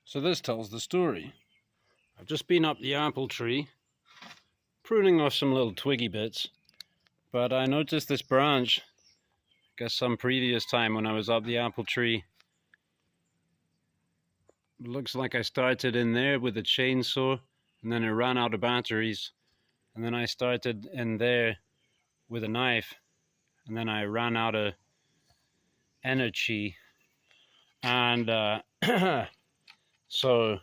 So this tells the story. I've just been up the apple tree, pruning off some little twiggy bits, but I noticed this branch, I guess some previous time when I was up the apple tree. It looks like I started in there with a chainsaw, and then I ran out of batteries, and then I started in there with a knife, and then I ran out of energy, and so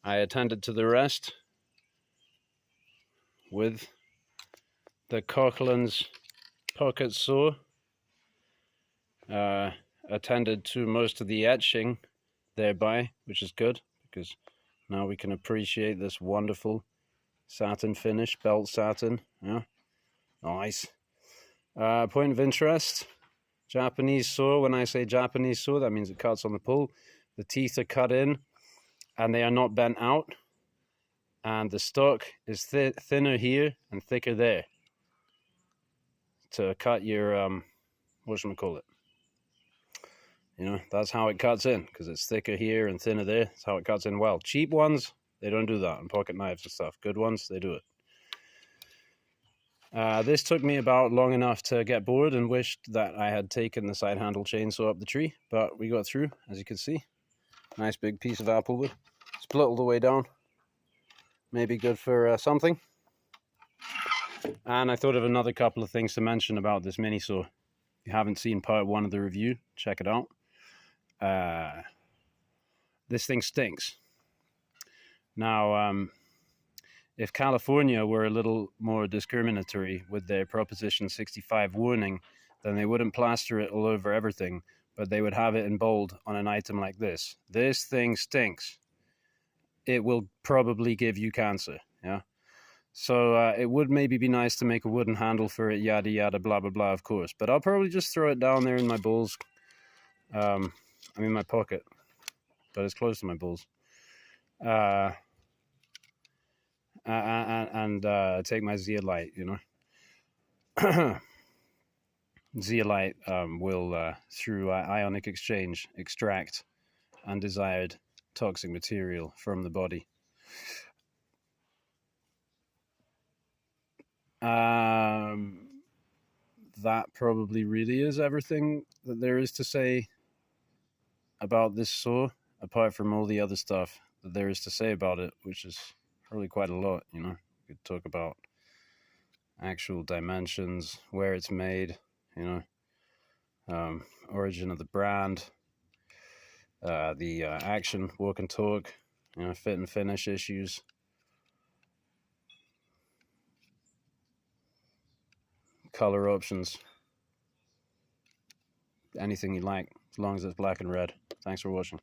I attended to the rest with the Coughlin's pocket saw. Attended to most of the etching thereby, which is good, because now we can appreciate this wonderful satin finish, belt satin. Yeah, nice. Point of interest, Japanese saw. When I say Japanese saw, that means it cuts on the pull. The teeth are cut in and they are not bent out, and the stock is thinner here and thicker there to cut your whatchamacallit. You know, that's how it cuts in, because it's thicker here and thinner there. That's how it cuts in well. Cheap ones, they don't do that, and pocket knives and stuff. Good ones, they do it. This took me about long enough to get bored and wished that I had taken the side handle chainsaw up the tree, but we got through, as you can see. Nice big piece of apple wood. Split all the way down. Maybe good for something. And I thought of another couple of things to mention about this mini saw. If you haven't seen part 1 of the review, check it out. This thing stinks. Now, if California were a little more discriminatory with their Proposition 65 warning, then they wouldn't plaster it all over everything, but they would have it in bold on an item like this. This thing stinks. It will probably give you cancer, yeah? So it would maybe be nice to make a wooden handle for it, yada yada, blah blah blah, of course. But I'll probably just throw it down there in my balls. I'm in my pocket, but it's close to my balls. And take my zeolite, you know. Zeolite will, through ionic exchange, extract undesired toxic material from the body. That probably really is everything that there is to say about this saw, apart from all the other stuff that there is to say about it, which is probably quite a lot, you know. We could talk about actual dimensions, where it's made, you know, origin of the brand, the action, walk and torque, you know, fit and finish issues. Color options, anything you like, as long as it's black and red. Thanks for watching.